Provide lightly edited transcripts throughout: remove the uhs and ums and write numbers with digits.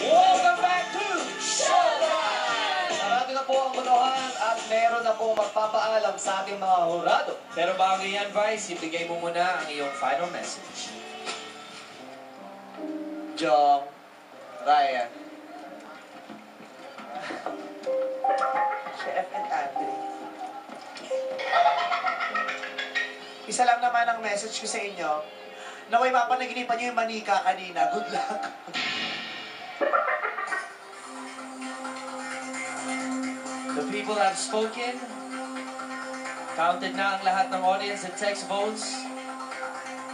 Welcome back to Showtime! Sarado na po ang botohan at meron na pong magpapaalam sa ating mga hurado. Pero bago yan, Vice, ibigay mo muna ang iyong final message. Jong, Ryan, Chef and Andre. Isa lang naman ang message ko sa inyo. Naway mapanaginipan niyo yung manika kanina. Good luck. The people have spoken. Counted na ang lahat ng audience and text votes.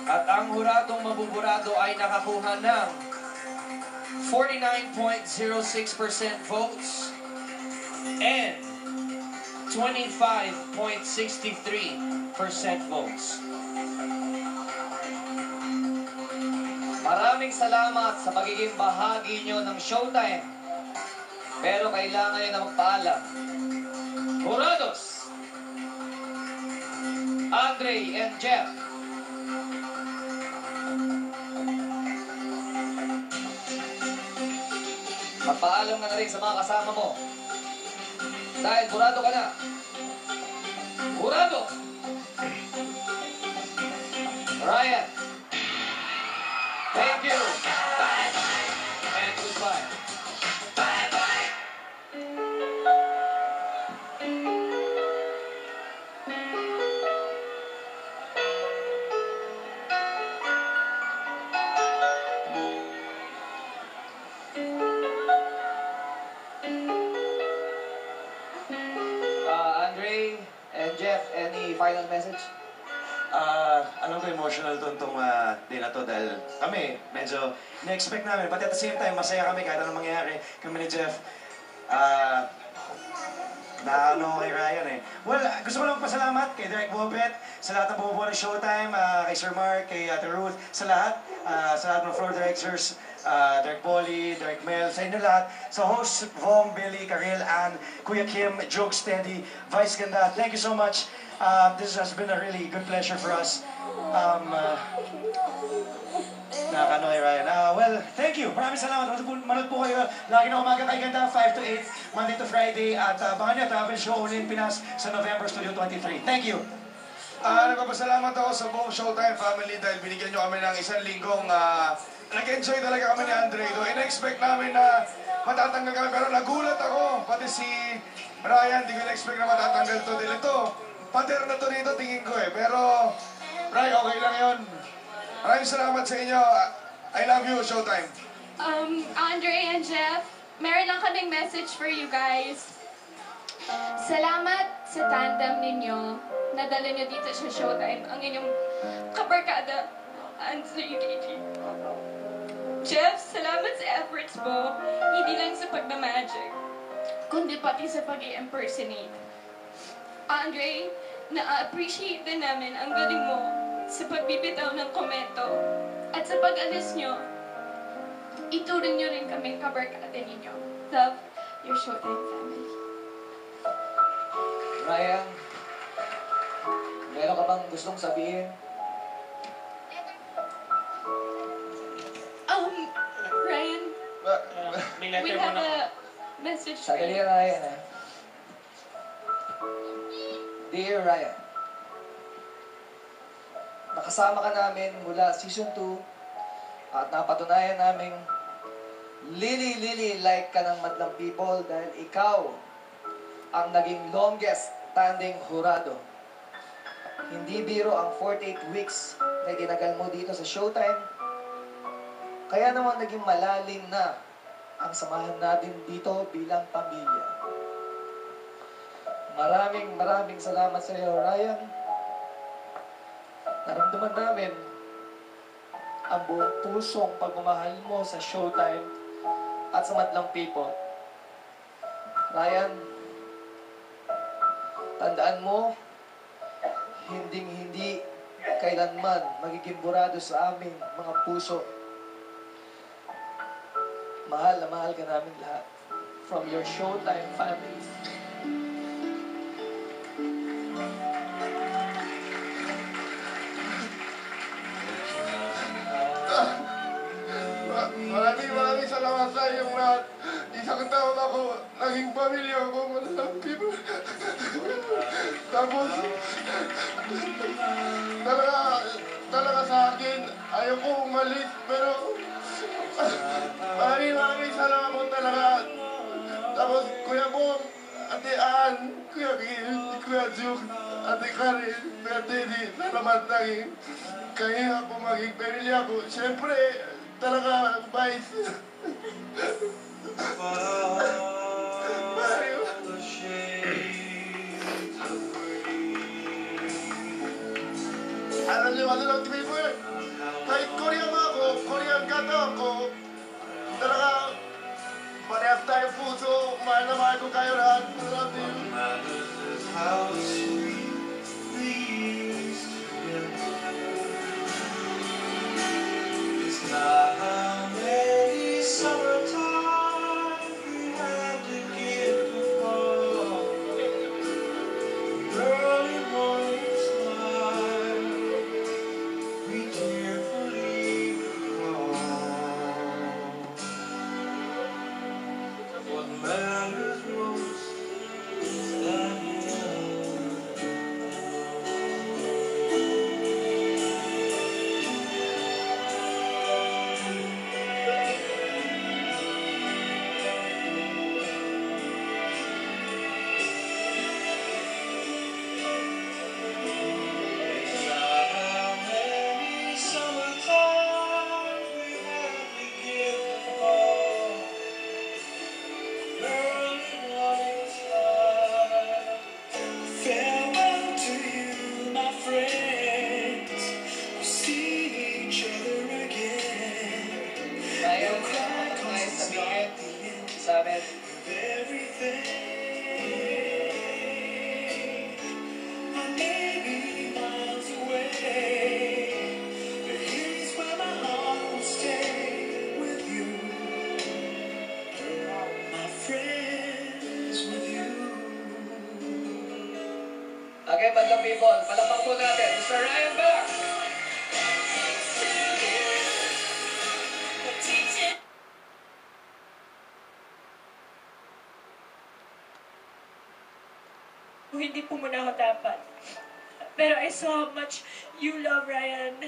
At ang huradong mabuburado ay nakakuha ng 49.06% votes and 25.63% votes. Maraming salamat sa pagiging bahagi nyo ng Showtime. Pero kailangan nyo na magpaalam. Jurados, Andre and Jeff. Magpaalam ka na rin sa mga kasama mo. Dahil burado ka na. Burado! Ryan. Thank you. And goodbye. Andre and Jeff, any final message? Alam ko emotional to itong day na to dahil kami medyo na-expect namin. But at the same time, masaya kami kahit anong mangyayari. Kami ni Jeff, na ano kay Ryan eh. Well, gusto ko lang pasalamat kay Derek Bobet, sa lahat ng bumubuo ng Showtime, kay Sir Mark, kay Ate Ruth, sa lahat ng floor directors, Derek Bolly, Derek Mel, sa inyo lahat, sa hosts, Vom, Billy, Karel, Ann, Kuya Kim, Joke Steady, Vice Ganda, thank you so much. This has been a really good pleasure for us. Nakakano kay Ryan. Well, thank you. Maraming salamat. Manood po kayo. Lagi na umaga kay Ganda, 5 to 8, Monday to Friday. At abangan niyo, travel show ulit Pinas sa November Studio 23. Thank you. Nagpapasalamat ako sa buong Showtime family dahil binigyan nyo kami ng isang linggong nag-enjoy talaga kami ni Andre. In-expect namin na matatanggal kami pero nagulat ako. Pati si Ryan, di ko in-expect na matatanggal to. Dahil ito, pader na to dito tingin ko eh. Pero, Ryan, okay lang yun. Maraming salamat sa inyo. I love you, Showtime. Andre and Jeff, meron lang kaming message for you guys. Salamat sa tandem ninyo. Nadala nyo dito sa Showtime ang inyong kabarkada, Andre KG. Jeff, salamat sa efforts mo. Hindi lang sa pagmamagic, kundi pati sa pag-i-impersonate. Andre, na-appreciate din namin ang galing mo sa pagbibitaw ng komento at sa pag-alis nyo, ituring nyo rin kaming kabarkada ninyo. Love, your Showtime family. Ryan, meron ka bang gustong sabihin? Ryan, we have a message for Sadali, you. Ryan. Dear Ryan, nakasama ka namin mula Season 2 at napatunayan naming lili-like ka ng Madlang People dahil ikaw ang naging longest standing hurado. Hindi biro ang 48 weeks na tinagal mo dito sa Showtime. Kaya naman naging malalim na ang samahan natin dito bilang pamilya. Maraming salamat sa iyo, Ryan. Naramdaman namin ang buong pusong pagmamahal mo sa Showtime at sa Madlang People. Ryan, tandaan mo, hindi kailanman magiging burado sa aming mga puso. Mahal na mahal ka namin lahat. From your Showtime family. ako, naging pamilya ko malaki. Tapos, talaga sa akin, ayaw ko umalis, pero maraming salamat talaga. Tapos, Kuya Bong, Ate Ann, Kuya Gil, Kuya Juke, Ate Karen, Kuya Teddy, salamat naging kaya ako maging pamilya ko. Siyempre, talaga, Vice. Mario. Alam niyo, ano lang, people? Kahit Korean ako, Korean kata ako, talaga, parehas tayo puso, mahal na mahal ko kayo lahat. I love you. Ryan, ano tayo sabihin sa amin? Okay, madlang people, palapang po natin. Mr. Ryan Back! Hindi po muna ako dapat. Pero I saw how much you love Ryan.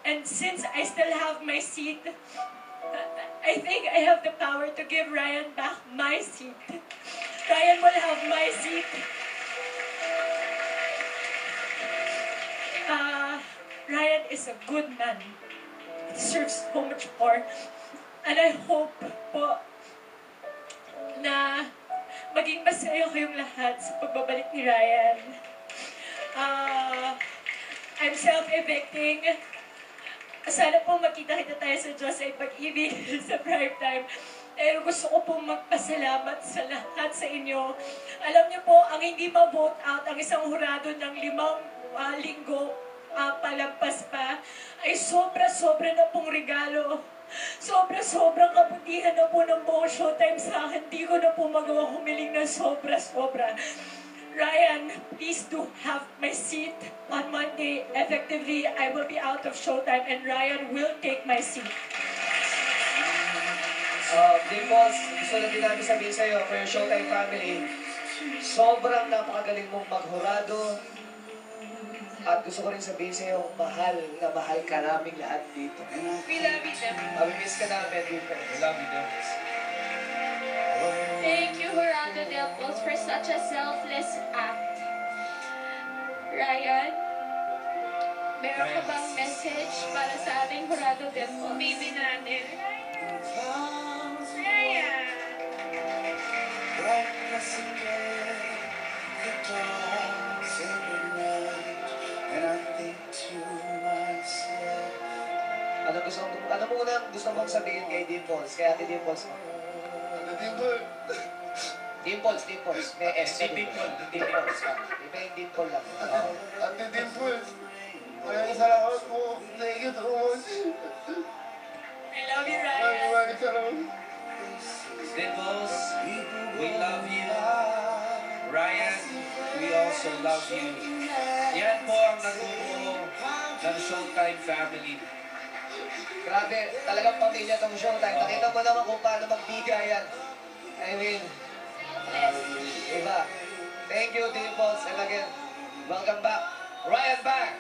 And since I still have my seat, I think I have the power to give Ryan back my seat. Ryan will have my seat. Ryan is a good man. He deserves so much more. And I hope po na maging masaya kayong lahat sa pagbabalik ni Ryan. I'm self-evicting. Sana po makita-kita tayo sa Diyos ay pag-ibig sa prime time. Pero gusto ko pong magpasalamat sa lahat sa inyo. Alam niyo po, ang hindi ma-vote out, ang isang hurado ng 5 linggo palampas pa, ay sobra-sobra na pong regalo. Sobra-sobrang kabutihan na po ng buong Showtime sa akin. Di ko na po magawa humiling na sobra-sobra. Ryan, please do have my seat on Monday. Effectively, I will be out of Showtime and Ryan will take my seat. Dimples, gusto na din namin sabihin sa'yo, for your Showtime family, sobrang napakagaling mong maghurado. At gusto ko rin sabihin sa'yo, mahal na mahal ka naming lahat dito. We love you, Dimples. Mamimiss ka namin, Dimples. I love you, Dimples. Thank you, Hurado Dimples, for such a selfless act. Ryan, meron ka bang message para sa ating Hurado Dimples? Baby natin. Ryan! Ano gusto mong sabihin kay Dimples? Kay Ate Dimples? Dimples. May S. Dimples. Dimples. May Dimple lang. Ate Dimples, maraming salamat po. Thank you so much. I love you, Ryan. Maraming salamat. Dimples, we love you. Ryan, we also love you. Yan po ang nagbubuo ng Showtime family. Grabe, talagang pamilya tong Showtime. Nakita mo naman kung paano magbigayan. I mean, bless. Iba. Thank you, Dimples. And again, welcome back. Ryan back.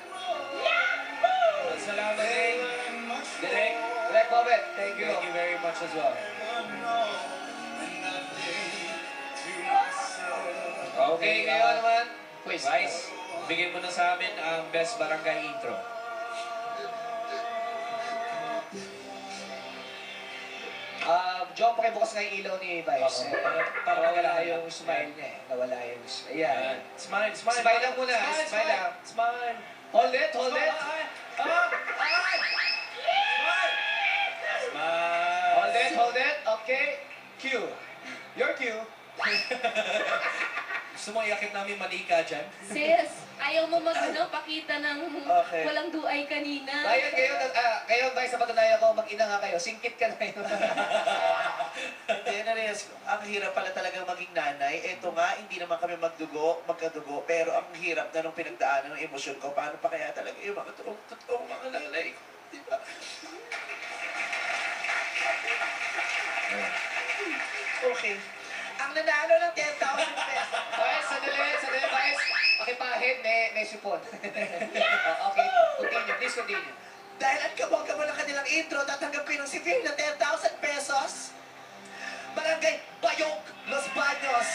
Salamat din. Direk, Direk Bobet, thank you. thank you very much as well. Okay, ngayon naman, quiz. Vice, bigyan mo na sa amin ang best barangay intro. John, pakibukas nga yung ilaw ni Vice. Oo. Para nawala yung smile niya eh. Nawala yung smile. Ayan. Smile, smile. Smile lang muna. Smile, Smile lang. Smile. Hold it, hold it. Smile. Hold it, hold it. Okay. Cue. Your cue. Gusto mo iakit namin manika dyan? Sis, ayaw mo pakita ng Okay. walang duay kanina. Ryan, kayo, Vice, sa patunayan ko, mag-ina nga kayo. Singkit ka na kayo. Hindi, nareas ko. Ang hirap pala talagang maging nanay. Eto nga, hindi naman kami magkadugo, pero ang hirap na nung pinagdaanan ng emosyon ko. Paano pa kaya talaga yung mga totoong mga nanay ko? Diba? Okay. Ang nanalo ng 10,000 pesos. Vice, sandali, Vice. Pakipahid, may sipon. Okay, continue. Please continue. Dahil ang kabog-kabog ng kanilang intro, tatanggapin ng si Phil na 10,000 pesos. Barangay Bayog, Los Baños.